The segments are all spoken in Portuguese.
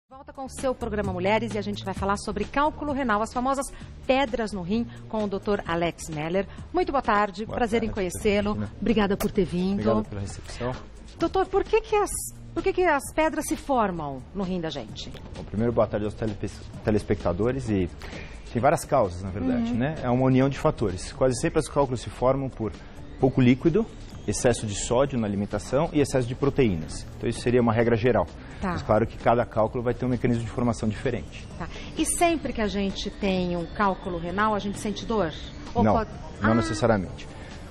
Volta com o seu programa Mulheres e a gente vai falar sobre cálculo renal, as famosas pedras no rim, com o Dr. Alex Meller. Muito boa tarde, prazer em conhecê-lo. Obrigada por ter vindo. Obrigado pela recepção. Doutor, por que as pedras se formam no rim da gente? Bom, primeiro, boa tarde aos telespectadores. E tem várias causas, na verdade, né? É uma união de fatores. Quase sempre os cálculos se formam por pouco líquido, excesso de sódio na alimentação e excesso de proteínas. Então isso seria uma regra geral. Tá. Mas claro que cada cálculo vai ter um mecanismo de formação diferente. Tá. E sempre que a gente tem um cálculo renal, a gente sente dor? Ou não necessariamente.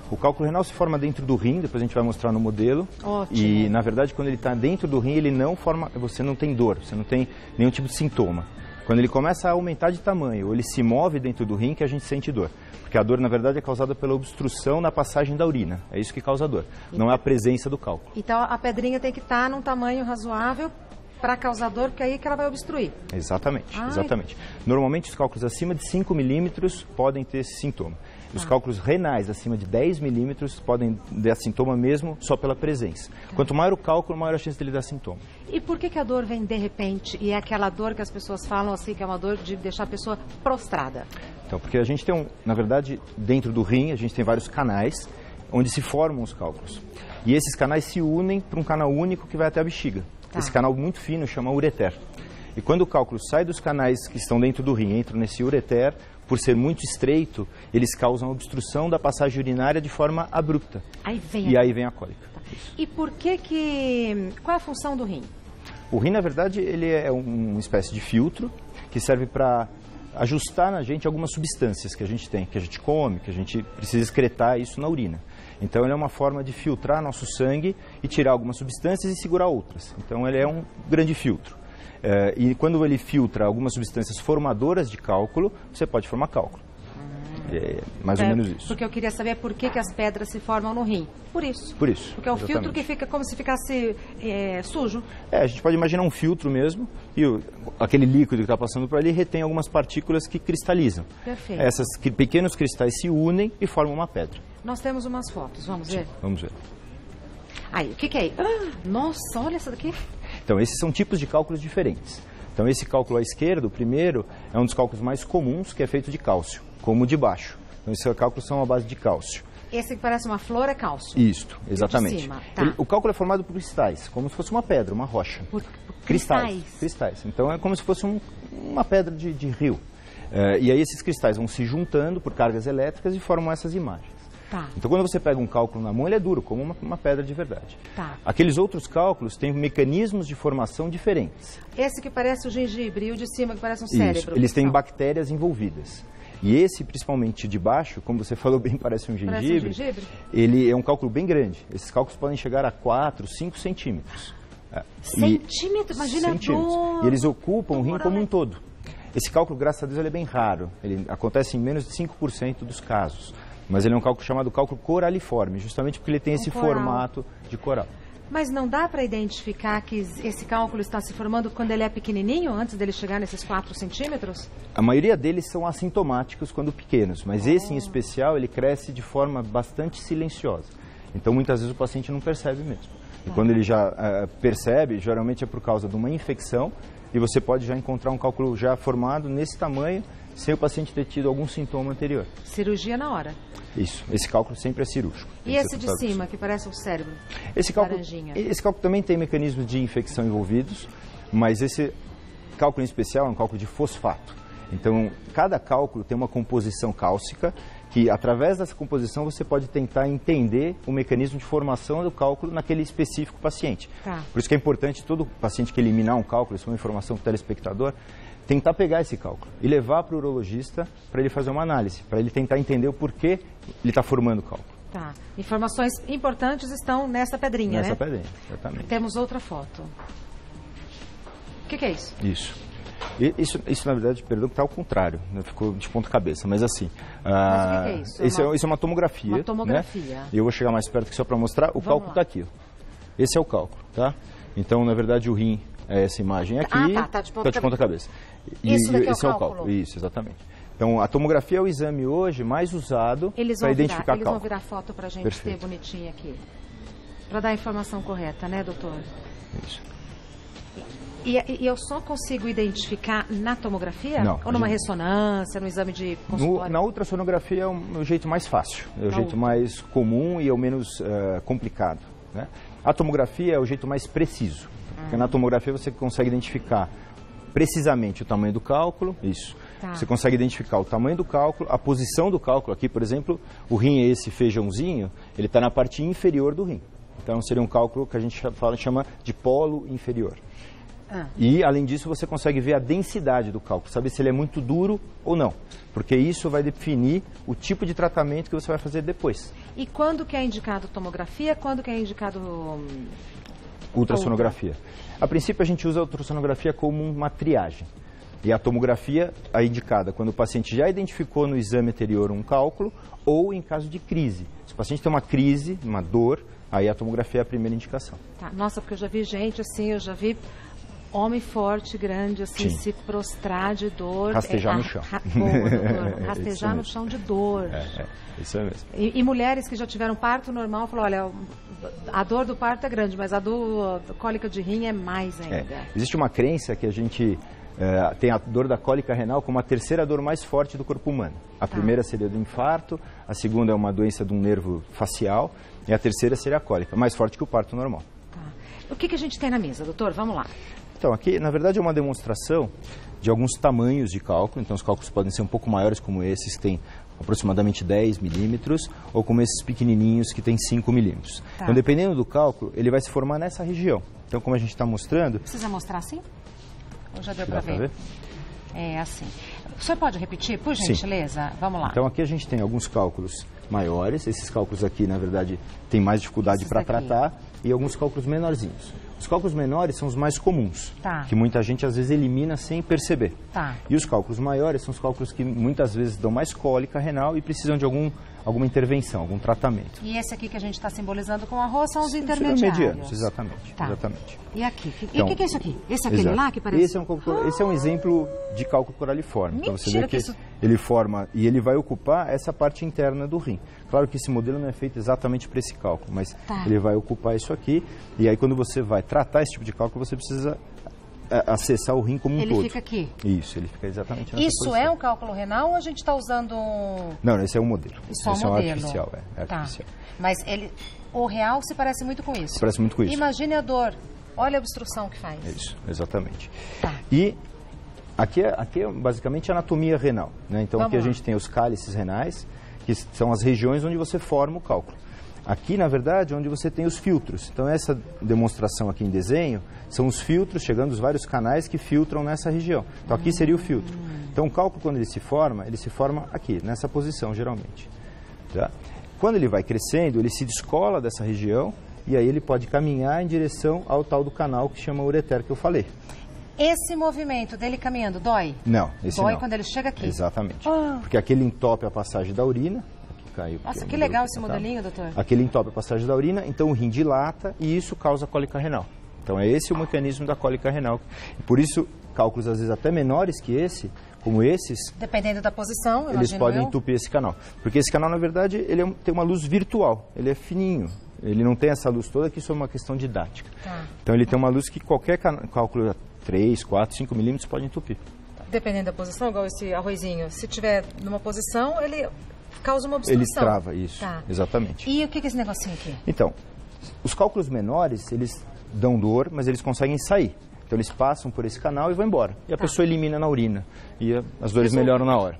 O cálculo renal se forma dentro do rim, depois a gente vai mostrar no modelo. Ótimo. E, na verdade, quando ele está dentro do rim, ele não forma, você não tem dor, você não tem nenhum tipo de sintoma. Quando ele começa a aumentar de tamanho, ou ele se move dentro do rim, que a gente sente dor. Porque a dor, na verdade, é causada pela obstrução na passagem da urina. É isso que causa a dor, não é a presença do cálculo. Então, a pedrinha tem que estar num tamanho razoável para causar dor, porque aí que ela vai obstruir. Exatamente, exatamente. Normalmente, os cálculos acima de 5 milímetros podem ter esse sintoma. Os cálculos renais acima de 10 milímetros podem dar sintoma mesmo só pela presença. Quanto maior o cálculo, maior a chance dele dar sintoma. E por que a dor vem de repente? E é aquela dor que as pessoas falam assim, que é uma dor de deixar a pessoa prostrada? Então, porque a gente tem, na verdade, dentro do rim, a gente tem vários canais onde se formam os cálculos. E esses canais se unem para um canal único que vai até a bexiga. Esse canal muito fino chama ureter. E quando o cálculo sai dos canais que estão dentro do rim, entra nesse ureter, por ser muito estreito, eles causam obstrução da passagem urinária de forma abrupta. Aí vem a cólica. E por que... Qual é a função do rim? O rim, na verdade, ele é uma espécie de filtro que serve para ajustar na gente algumas substâncias que a gente tem, que a gente come, que a gente precisa excretar isso na urina. Então, ele é uma forma de filtrar nosso sangue e tirar algumas substâncias e segurar outras. Então, ele é um grande filtro. E quando ele filtra algumas substâncias formadoras de cálculo, você pode formar cálculo. É mais ou menos isso. Porque eu queria saber por que as pedras se formam no rim. Por isso. Por isso. Porque é o filtro que fica como se ficasse sujo. A gente pode imaginar um filtro mesmo, e aquele líquido que está passando por ali retém algumas partículas que cristalizam. Perfeito. Esses pequenos cristais se unem e formam uma pedra. Nós temos umas fotos, vamos ver? Vamos ver. Aí, o que é isso? Nossa, olha essa daqui. Então, esses são tipos de cálculos diferentes. Então, esse cálculo à esquerda, o primeiro, é um dos cálculos mais comuns, que é feito de cálcio, como o de baixo. Então, esses cálculos são à base de cálcio. Esse que parece uma flor é cálcio? Isto, exatamente. De cima, tá. O cálculo é formado por cristais, como se fosse uma pedra, uma rocha. Por cristais? Cristais. Então, é como se fosse uma pedra de rio. E aí, esses cristais vão se juntando por cargas elétricas e formam essas imagens. Tá. Então, quando você pega um cálculo na mão, ele é duro, como uma pedra de verdade. Tá. Aqueles outros cálculos têm mecanismos de formação diferentes. Esse que parece o gengibre e o de cima que parece um cérebro. Isso, eles têm bactérias envolvidas. E esse, principalmente de baixo, como você falou bem, parece um gengibre. Ele é um cálculo bem grande. Esses cálculos podem chegar a 4, 5 centímetros. Centímetros? Imagina centímetros. E eles ocupam o rim como um todo. Esse cálculo, graças a Deus, ele é bem raro. Ele acontece em menos de 5% dos casos. Mas ele é um cálculo chamado cálculo coraliforme, justamente porque ele tem esse formato de coral. Mas não dá para identificar que esse cálculo está se formando quando ele é pequenininho, antes dele chegar nesses 4 centímetros? A maioria deles são assintomáticos quando pequenos, mas esse em especial, ele cresce de forma bastante silenciosa. Então, muitas vezes o paciente não percebe mesmo. E quando ele já percebe, geralmente é por causa de uma infecção, e você pode já encontrar um cálculo já formado nesse tamanho, sem o paciente ter tido algum sintoma anterior. Cirurgia na hora. Isso. Esse cálculo sempre é cirúrgico. E esse de cima, que parece um cérebro? Esse cálculo também tem mecanismos de infecção envolvidos, mas esse cálculo em especial é um cálculo de fosfato. Então, cada cálculo tem uma composição cálcica, que através dessa composição você pode tentar entender o mecanismo de formação do cálculo naquele específico paciente. Tá. Por isso que é importante todo paciente que eliminar um cálculo, isso é uma informação para o telespectador, tentar pegar esse cálculo e levar para o urologista para ele fazer uma análise, para ele tentar entender o porquê ele está formando o cálculo. Tá. Informações importantes estão nessa pedrinha, Nessa pedrinha, exatamente. Temos outra foto. O que é isso? Isso, na verdade, perdão, está ao contrário, né? Ficou de ponta cabeça, mas assim... Mas o que é isso? Isso é uma tomografia. Uma tomografia. Né? Eu vou chegar mais perto aqui só para mostrar. O cálculo está aqui. Ó. Esse é o cálculo, tá? Então, na verdade, o rim é essa imagem aqui. Tá de ponta cabeça. Isso daqui esse é o cálculo? Isso, exatamente. Então, a tomografia é o exame hoje mais usado para identificar cálculo. Eles vão virar foto para a gente ter bonitinho aqui. Para dar a informação correta, né, doutor? Isso. E eu só consigo identificar na tomografia? Não. Ou numa ressonância, no exame de consultório? Na ultrassonografia é o jeito mais fácil, é o jeito mais comum e é o menos complicado, né? A tomografia é o jeito mais preciso, porque na tomografia você consegue identificar precisamente o tamanho do cálculo, isso. Tá. Você consegue identificar o tamanho do cálculo, a posição do cálculo. Aqui, por exemplo, o rim é esse feijãozinho, ele está na parte inferior do rim. Então, seria um cálculo que a gente chama de polo inferior. E, além disso, você consegue ver a densidade do cálculo, saber se ele é muito duro ou não, porque isso vai definir o tipo de tratamento que você vai fazer depois. E quando que é indicado tomografia, quando que é indicado ultrassonografia? A princípio, a gente usa a ultrassonografia como uma triagem. E a tomografia é indicada quando o paciente já identificou no exame anterior um cálculo ou em caso de crise. Se o paciente tem uma crise, uma dor, aí a tomografia é a primeira indicação. Tá. Nossa, porque eu já vi gente assim, eu já vi homem forte, grande, assim, se prostrar de dor. Rastejar no chão. Boa, doutor. Rastejar no chão de dor. Isso é mesmo. E mulheres que já tiveram parto normal, falam, olha, a dor do parto é grande, mas a do cólica de rim é mais ainda. Existe uma crença que a gente tem a dor da cólica renal como a terceira dor mais forte do corpo humano. A primeira seria do infarto, a segunda é uma doença de um nervo facial e a terceira seria a cólica, mais forte que o parto normal. O que a gente tem na mesa, doutor? Vamos lá. Então, aqui, na verdade, é uma demonstração de alguns tamanhos de cálculo. Então, os cálculos podem ser um pouco maiores, como esses, que tem aproximadamente 10 milímetros, ou como esses pequenininhos, que tem 5 milímetros. Então, dependendo do cálculo, ele vai se formar nessa região. Então, como a gente está mostrando... Precisa mostrar assim? Ou já deu para ver? É assim. O senhor pode repetir, por gentileza? Sim. Vamos lá. Então, aqui a gente tem alguns cálculos maiores. Esses cálculos aqui, na verdade, tem mais dificuldade para tratar. E alguns cálculos menorzinhos. Os cálculos menores são os mais comuns, que muita gente às vezes elimina sem perceber. E os cálculos maiores são os cálculos que muitas vezes dão mais cólica renal e precisam de alguma intervenção, algum tratamento. E esse aqui que a gente está simbolizando com arroz são os intermediários. Exatamente, exatamente. E aqui? Então, e o que é isso aqui? Esse é aquele lá que parece? Esse é um exemplo de cálculo coraliforme. Então você vê que ele forma e ele vai ocupar essa parte interna do rim. Claro que esse modelo não é feito exatamente para esse cálculo, mas ele vai ocupar isso aqui. E aí quando você vai tratar esse tipo de cálculo, você precisa acessar o rim como um todo. Ele fica aqui? Isso, ele fica exatamente nessa posição. É um cálculo renal ou a gente está usando um... Não, esse é um modelo. Isso esse é um artificial, artificial. Mas o real se parece muito com isso. Se parece muito com isso. Imagine a dor. Olha a obstrução que faz. Isso, exatamente. E aqui é basicamente a anatomia renal, né? Então aqui a gente tem os cálices renais, que são as regiões onde você forma o cálculo. Aqui, na verdade, é onde você tem os filtros. Então, essa demonstração aqui em desenho são os filtros, chegando os vários canais que filtram nessa região. Então, aqui seria o filtro. Então, o cálculo, quando ele se forma aqui, nessa posição, geralmente. Quando ele vai crescendo, ele se descola dessa região e aí ele pode caminhar em direção ao tal do canal que chama ureter, que eu falei. Esse movimento dele caminhando dói? Não, esse dói não. Quando ele chega aqui? Exatamente. Porque aqui ele entope a passagem da urina. Caiu, nossa, que legal esse modelinho, doutor. Aqui ele entope a passagem da urina, então o rim dilata e isso causa cólica renal. Então é esse o mecanismo da cólica renal. E por isso, cálculos às vezes até menores que esse, como esses... Dependendo da posição, eles podem entupir esse canal. Porque esse canal, na verdade, ele tem uma luz virtual, ele é fininho. Ele não tem essa luz toda, que isso é uma questão didática. Então ele tem uma luz que qualquer cálculo 3, 4, 5 milímetros pode entupir. Dependendo da posição, igual esse arrozinho, se tiver numa posição, ele causa uma obstrução. Ele trava, isso, exatamente. E o que é esse negocinho aqui? Então, os cálculos menores, eles dão dor, mas eles conseguem sair. Então eles passam por esse canal e vão embora. E a pessoa elimina na urina. E as dores melhoram na hora.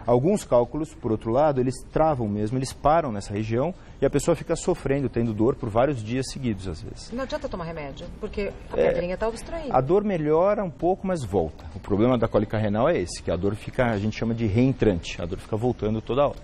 Alguns cálculos, por outro lado, eles travam mesmo, eles param nessa região e a pessoa fica sofrendo, tendo dor por vários dias seguidos, às vezes. Não adianta tomar remédio, porque a pedrinha está obstruindo. A dor melhora um pouco, mas volta. O problema da cólica renal é esse, que a dor fica, a gente chama de reentrante, a dor fica voltando toda hora.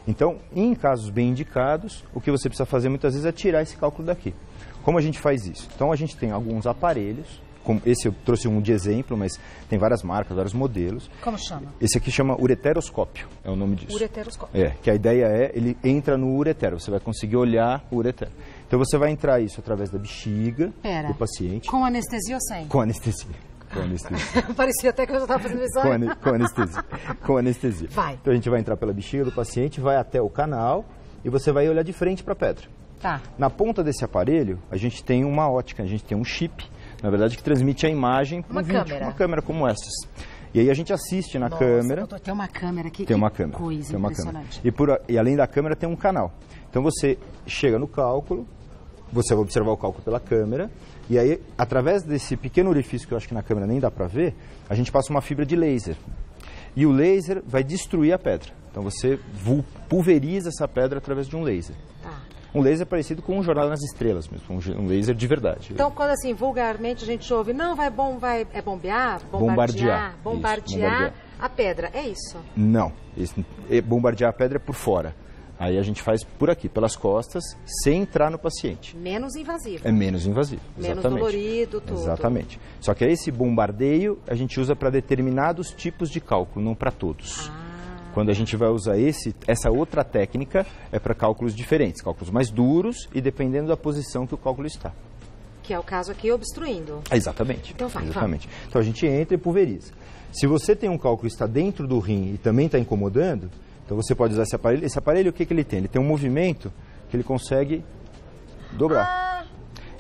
Então, em casos bem indicados, o que você precisa fazer muitas vezes é tirar esse cálculo daqui. Como a gente faz isso? Então, a gente tem alguns aparelhos, como esse eu trouxe um de exemplo, mas tem várias marcas, vários modelos. Como chama? Esse aqui chama ureteroscópio, é o nome disso. Ureteroscópio. Que a ideia é, ele entra no ureter, você vai conseguir olhar o ureter. Então, você vai entrar isso através da bexiga do paciente. Com anestesia ou sem? Com anestesia. Com anestesia. Parecia até que eu já estava fazendo isso. Com anestesia. Com anestesia. Vai. Então a gente vai entrar pela bexiga do paciente, vai até o canal e você vai olhar de frente para a pedra. Tá. Na ponta desse aparelho, a gente tem uma ótica, a gente tem um chip. na verdade, que transmite a imagem para um vídeo, uma câmera como essas. E aí a gente assiste na câmera. Doutor, tem uma câmera aqui. Tem uma câmera. Coisa impressionante. E além da câmera tem um canal. Então você chega no cálculo, você vai observar o cálculo pela câmera, e aí, através desse pequeno orifício que eu acho que na câmera nem dá para ver, a gente passa uma fibra de laser. E o laser vai destruir a pedra. Então você pulveriza essa pedra através de um laser. Um laser parecido com um Jornada nas Estrelas mesmo, um laser de verdade. Então, quando assim, vulgarmente a gente ouve, não, vai bombear, bombardear a pedra, é isso? Não, bombardear a pedra é por fora. Aí a gente faz por aqui, pelas costas, sem entrar no paciente. Menos invasivo. É menos invasivo, menos exatamente. dolorido, tudo. Exatamente. Só que esse bombardeio a gente usa para determinados tipos de cálculo, não para todos. Quando a gente vai usar essa outra técnica, é para cálculos diferentes, cálculos mais duros e dependendo da posição que o cálculo está. Que é o caso aqui, obstruindo. Exatamente. Então vai, exatamente. Então a gente entra e pulveriza. Se você tem um cálculo que está dentro do rim e também está incomodando, então você pode usar esse aparelho. Esse aparelho, o que ele tem? Ele tem um movimento que ele consegue dobrar.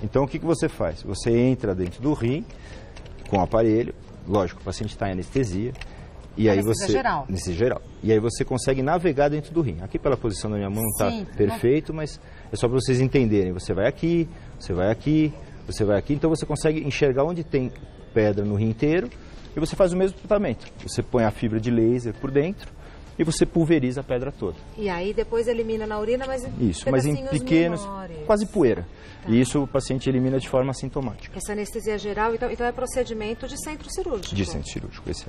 Então o que você faz? Você entra dentro do rim com o aparelho, lógico, o paciente está em anestesia. E aí geral. Anestesia geral. E aí você consegue navegar dentro do rim. Aqui pela posição da minha mão não está perfeito, mas é só para vocês entenderem. Você vai aqui, você vai aqui, você vai aqui. Então você consegue enxergar onde tem pedra no rim inteiro e você faz o mesmo tratamento. Você põe a fibra de laser por dentro e você pulveriza a pedra toda. E aí depois elimina na urina, mas em pequenos, quase poeira. E isso o paciente elimina de forma assintomática. Essa anestesia geral, então é procedimento de centro cirúrgico? De centro cirúrgico, esse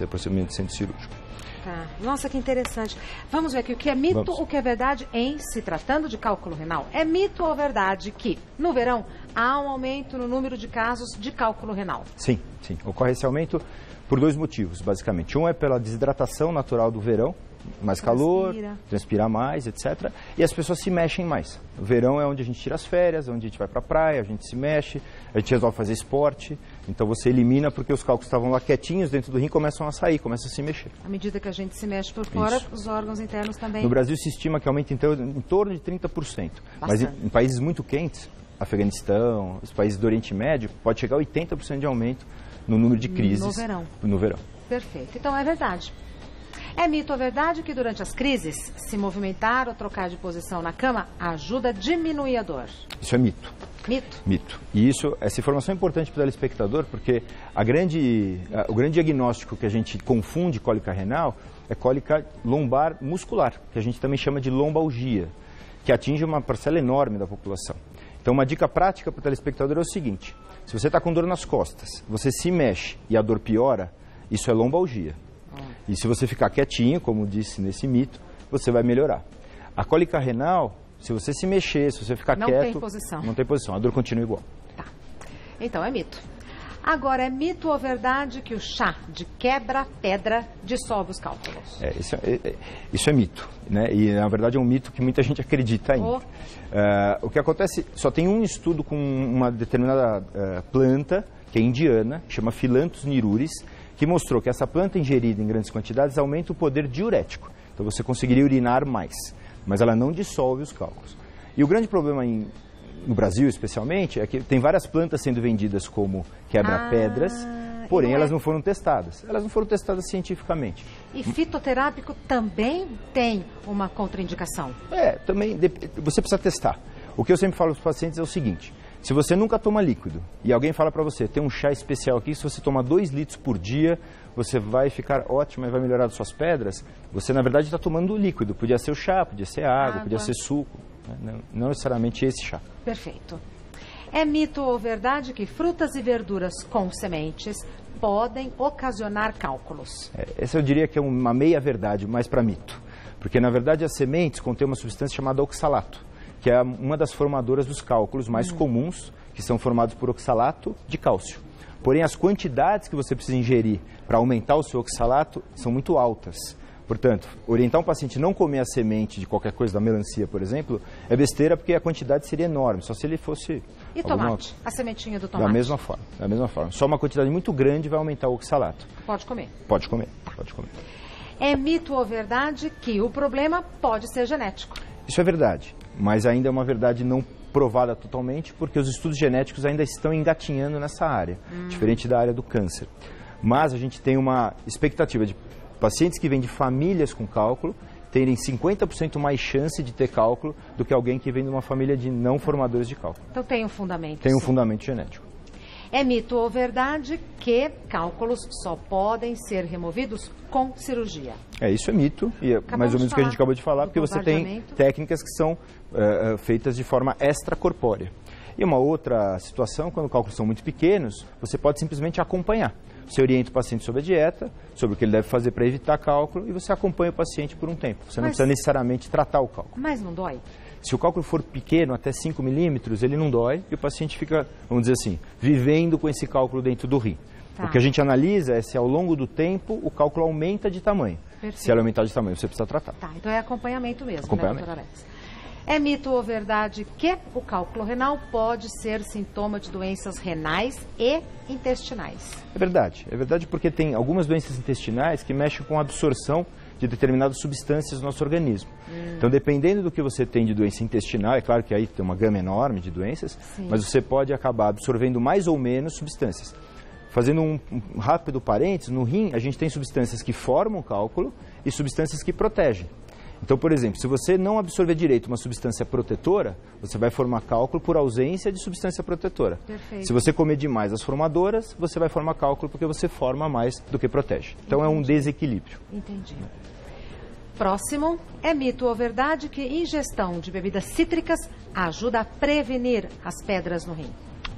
é o procedimento de centro cirúrgico. Tá. Nossa, que interessante. Vamos ver aqui o que é mito, o que é verdade em se tratando de cálculo renal. É mito ou verdade que, no verão, há um aumento no número de casos de cálculo renal? Sim. Ocorre esse aumento por dois motivos, basicamente. Um é pela desidratação natural do verão, mais calor, transpira mais, etc. E as pessoas se mexem mais. O verão é onde a gente tira as férias, onde a gente vai para a praia, a gente se mexe, a gente resolve fazer esporte. Então você elimina porque os cálculos estavam lá quietinhos dentro do rim, começam a sair, começam a se mexer. À medida que a gente se mexe por fora, os órgãos internos também. No Brasil se estima que aumenta então, em torno de 30%. Mas em países muito quentes, Afeganistão, os países do Oriente Médio, pode chegar a 80% de aumento no número de crises no verão. Perfeito. Então é verdade. É mito ou verdade que durante as crises, se movimentar ou trocar de posição na cama ajuda a diminuir a dor? Isso é mito. Mito? E essa informação é importante para o telespectador, porque o grande diagnóstico que a gente confunde cólica renal é cólica lombar muscular, que a gente também chama de lombalgia, que atinge uma parcela enorme da população. Então uma dica prática para o telespectador é o seguinte: se você está com dor nas costas, você se mexe e a dor piora, isso é lombalgia. E se você ficar quietinho, como disse nesse mito, você vai melhorar. A cólica renal, se você se mexer, se você ficar quieto... Não tem posição, a dor continua igual. Tá. Então é mito. Agora, é mito ou verdade que o chá de quebra-pedra dissolve os cálculos? Isso é mito, né? E na verdade é um mito que muita gente acredita ainda. O que acontece, só tem um estudo com uma determinada planta, que é indiana, que chama Philanthus niruris, que mostrou que essa planta ingerida em grandes quantidades aumenta o poder diurético. Então você conseguiria urinar mais, mas ela não dissolve os cálculos. E o grande problema no Brasil, especialmente, é que tem várias plantas sendo vendidas como quebra-pedras, porém elas não foram testadas. Elas não foram testadas cientificamente. E fitoterápico também tem uma contraindicação? Também você precisa testar. O que eu sempre falo para os pacientes é o seguinte: se você nunca toma líquido e alguém fala para você, tem um chá especial aqui, se você tomar 2 litros por dia, você vai ficar ótimo e vai melhorar as suas pedras, você na verdade está tomando líquido. Podia ser o chá, podia ser água, podia ser suco, né? Não necessariamente esse chá. Perfeito. É mito ou verdade que frutas e verduras com sementes podem ocasionar cálculos? Essa eu diria que é uma meia-verdade, mais para mito. Porque na verdade as sementes contêm uma substância chamada oxalato, que é uma das formadoras dos cálculos mais comuns, que são formados por oxalato de cálcio. Porém, as quantidades que você precisa ingerir para aumentar o seu oxalato são muito altas. Portanto, orientar um paciente a não comer a semente de qualquer coisa, da melancia, por exemplo, é besteira porque a quantidade seria enorme, só se ele fosse... E tomate? A sementinha do tomate? Da mesma forma. Só uma quantidade muito grande vai aumentar o oxalato. Pode comer? Pode comer. É mito ou verdade que o problema pode ser genético? Isso é verdade, mas ainda é uma verdade não provada totalmente, porque os estudos genéticos ainda estão engatinhando nessa área, diferente da área do câncer. Mas a gente tem uma expectativa de pacientes que vêm de famílias com cálculo terem 50% mais chance de ter cálculo do que alguém que vem de uma família de não formadores de cálculo. Então tem um fundamento. Tem um fundamento genético. É mito ou verdade que cálculos só podem ser removidos com cirurgia? Isso é mito, e é mais ou menos o que a gente acabou de falar, porque você tem técnicas que são feitas de forma extracorpórea. E uma outra situação, quando cálculos são muito pequenos, você pode simplesmente acompanhar. Você orienta o paciente sobre a dieta, sobre o que ele deve fazer para evitar cálculo, e você acompanha o paciente por um tempo. Você não precisa necessariamente tratar o cálculo. Mas não dói? Se o cálculo for pequeno, até 5 milímetros, ele não dói, e o paciente fica, vamos dizer assim, vivendo com esse cálculo dentro do rim. Tá. O que a gente analisa é se ao longo do tempo o cálculo aumenta de tamanho. Perfeito. Se ele aumentar de tamanho, você precisa tratar. Tá, então é acompanhamento mesmo, acompanhamento. Né, doutora Alex? É mito ou verdade que o cálculo renal pode ser sintoma de doenças renais e intestinais? É verdade porque tem algumas doenças intestinais que mexem com a absorção de determinadas substâncias do nosso organismo. Então, dependendo do que você tem de doença intestinal, é claro que aí tem uma gama enorme de doenças, sim, mas você pode acabar absorvendo mais ou menos substâncias. Fazendo um rápido parênteses, no rim a gente tem substâncias que formam cálculo e substâncias que protegem. Então, por exemplo, se você não absorver direito uma substância protetora, você vai formar cálculo por ausência de substância protetora. Perfeito. Se você comer demais as formadoras, você vai formar cálculo porque você forma mais do que protege. Então, é um desequilíbrio. Entendi. Próximo, é mito ou verdade que ingestão de bebidas cítricas ajuda a prevenir as pedras no rim?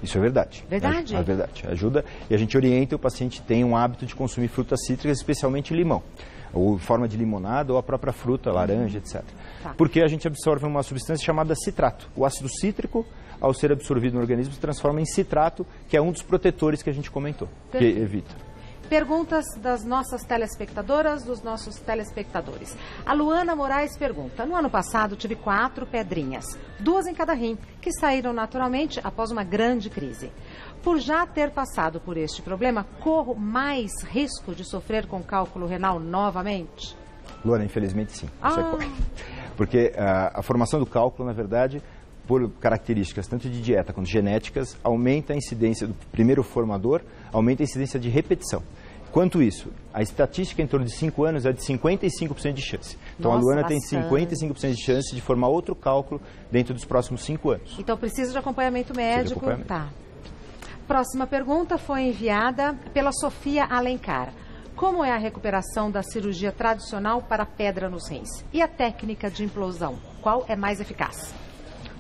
Isso é verdade. Verdade? É verdade. Ajuda, e a gente orienta o paciente a ter um hábito de consumir frutas cítricas, especialmente limão, ou forma de limonada, ou a própria fruta, laranja, etc. Tá. Porque a gente absorve uma substância chamada citrato. O ácido cítrico, ao ser absorvido no organismo, se transforma em citrato, que é um dos protetores que a gente comentou, perfeito, que evita. Perguntas das nossas telespectadoras, dos nossos telespectadores. A Luana Moraes pergunta: no ano passado tive 4 pedrinhas, 2 em cada rim, que saíram naturalmente após uma grande crise. Por já ter passado por este problema, corro mais risco de sofrer com cálculo renal novamente? Luana, infelizmente sim. Isso ocorre. Porque a formação do cálculo, na verdade, por características tanto de dieta quanto genéticas, aumenta a incidência do primeiro formador, aumenta a incidência de repetição. Quanto isso? A estatística em torno de 5 anos é de 55% de chance. Então, nossa, a Luana tem 55% de chance de formar outro cálculo dentro dos próximos 5 anos. Então, precisa de acompanhamento médico. Tá. Próxima pergunta foi enviada pela Sofia Alencar. Como é a recuperação da cirurgia tradicional para pedra nos rins? E a técnica de implosão? Qual é mais eficaz?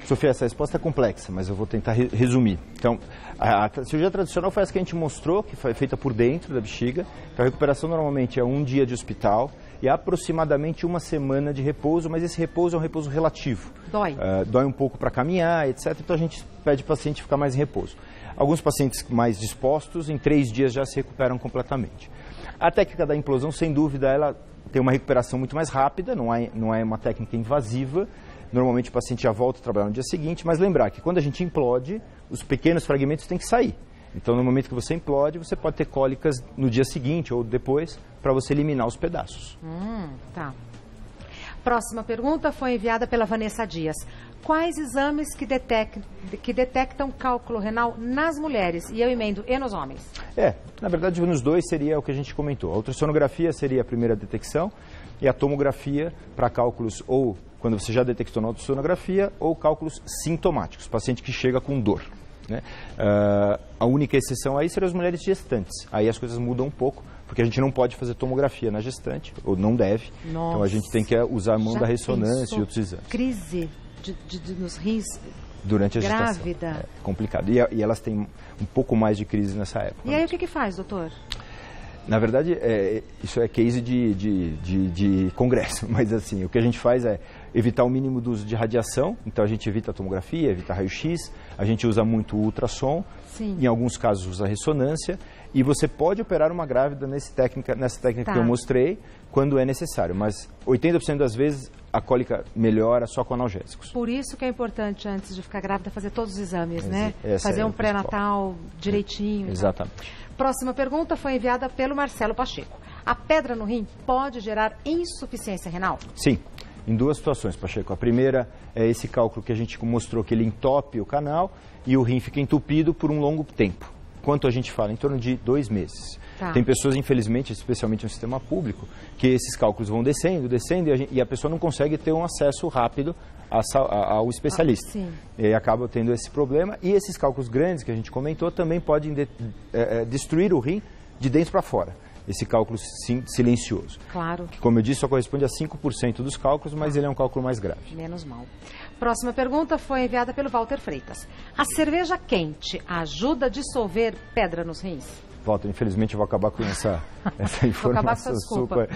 Sofia, essa resposta é complexa, mas eu vou tentar resumir. Então, a cirurgia tradicional foi essa que a gente mostrou, que foi feita por dentro da bexiga. Então, a recuperação normalmente é 1 dia de hospital e aproximadamente 1 semana de repouso, mas esse repouso é um repouso relativo. Dói. Dói um pouco para caminhar, etc. Então, a gente pede ao paciente ficar mais em repouso. Alguns pacientes mais dispostos, em 3 dias já se recuperam completamente. A técnica da implosão, sem dúvida, ela tem uma recuperação muito mais rápida, não é uma técnica invasiva. Normalmente o paciente já volta a trabalhar no dia seguinte, mas lembrar que quando a gente implode, os pequenos fragmentos têm que sair. Então, no momento que você implode, você pode ter cólicas no dia seguinte ou depois, para você eliminar os pedaços. Tá. Próxima pergunta foi enviada pela Vanessa Dias. Quais exames que detectam cálculo renal nas mulheres? E eu emendo, e nos homens? Na verdade, nos dois seria o que a gente comentou. A ultrassonografia seria a primeira detecção e a tomografia para cálculos ou quando você já detectou na ultrassonografia ou cálculos sintomáticos, paciente que chega com dor. Né? A única exceção aí seriam as mulheres gestantes. Aí as coisas mudam um pouco, porque a gente não pode fazer tomografia na gestante, ou não deve. Nossa. Então a gente tem que usar a mão da ressonância e outros exames. Crise nos rins durante a gestação. Grávida. É complicado. E elas têm um pouco mais de crise nessa época. E aí o que faz, doutor? Na verdade, isso é case de congresso, mas assim, o que a gente faz é evitar o mínimo do uso de radiação, então a gente evita a tomografia, evita raio-x, a gente usa muito o ultrassom, sim, em alguns casos usa ressonância, e você pode operar uma grávida nessa técnica que eu mostrei, quando é necessário, mas 80% das vezes a cólica melhora só com analgésicos. Por isso que é importante, antes de ficar grávida, fazer todos os exames, né? Fazer um pré-natal direitinho. Exatamente. Próxima pergunta foi enviada pelo Marcelo Pacheco. A pedra no rim pode gerar insuficiência renal? Sim. em duas situações, Pacheco. A primeira é esse cálculo que a gente mostrou que ele entope o canal e o rim fica entupido por um longo tempo. Quanto a gente fala? Em torno de 2 meses. Tá. Tem pessoas, infelizmente, especialmente no sistema público, que esses cálculos vão descendo e a pessoa não consegue ter um acesso rápido ao especialista. Sim. E acaba tendo esse problema. E esses cálculos grandes que a gente comentou também podem destruir o rim de dentro para fora. Esse cálculo silencioso. Claro. Que, como eu disse, só corresponde a 5% dos cálculos, mas ele é um cálculo mais grave. Menos mal. Próxima pergunta foi enviada pelo Walter Freitas. A cerveja quente ajuda a dissolver pedra nos rins? Walter, infelizmente eu vou acabar com essa informação super.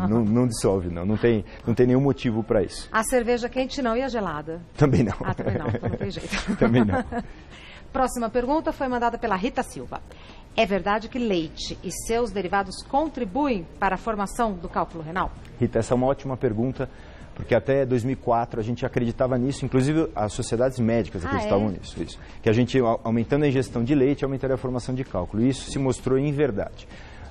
Não dissolve, não. Não tem nenhum motivo para isso. A cerveja quente não e a gelada? Também não. Ah, também não. Então não tem jeito. Também não. Próxima pergunta foi mandada pela Rita Silva. É verdade que leite e seus derivados contribuem para a formação do cálculo renal? Rita, essa é uma ótima pergunta, porque até 2004 a gente acreditava nisso, inclusive as sociedades médicas acreditavam nisso. Isso. Que a gente, aumentando a ingestão de leite, aumentaria a formação de cálculo. E isso se mostrou inverdade.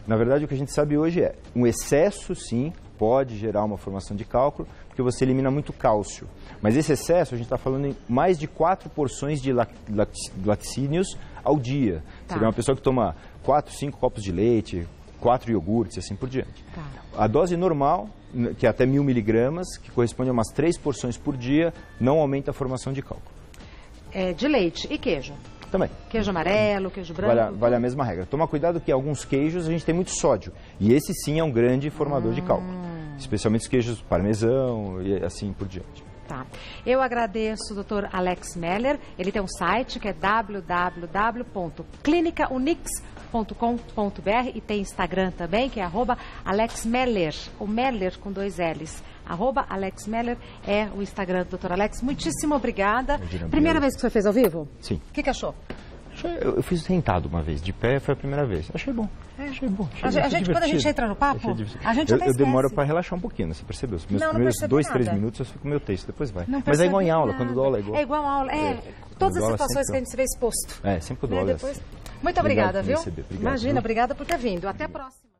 Na verdade, o que a gente sabe hoje é, um excesso, sim, pode gerar uma formação de cálculo, porque você elimina muito cálcio. Mas esse excesso, a gente está falando em mais de 4 porções de laticínios ao dia. Tá. Seria uma pessoa que toma 4, 5 copos de leite, 4 iogurtes e assim por diante. Tá. A dose normal, que é até 1000 miligramas, que corresponde a umas 3 porções por dia, não aumenta a formação de cálculo. De leite e queijo? Também. Queijo amarelo, queijo branco? Vale a mesma regra. Toma cuidado que alguns queijos a gente tem muito sódio. E esse sim é um grande formador de cálculo. Especialmente os queijos parmesão e assim por diante. Tá. Eu agradeço o Dr. Alex Meller. Ele tem um site que é www.clinicaunix.com.br e tem Instagram também, que é @AlexMeller, o Meller com 2 L's. @AlexMeller é o Instagram do Dr. Alex. Muitíssimo obrigada. Primeira vez que você fez ao vivo? Sim. O que achou? Eu fiz sentado uma vez, de pé foi a primeira vez. Achei bom. Achei bom. Quando a gente entra no papo, a gente até eu demoro para relaxar um pouquinho, você percebeu? Os meus primeiros 2, 3 minutos eu fico meio texto, depois vai. Mas é igual em aula, quando dou aula é igual. É igual a aula, todas as situações que a gente se vê exposto. Sempre dou aula. Muito obrigada, viu? Obrigado, Imagina, obrigada por ter vindo. Até a próxima.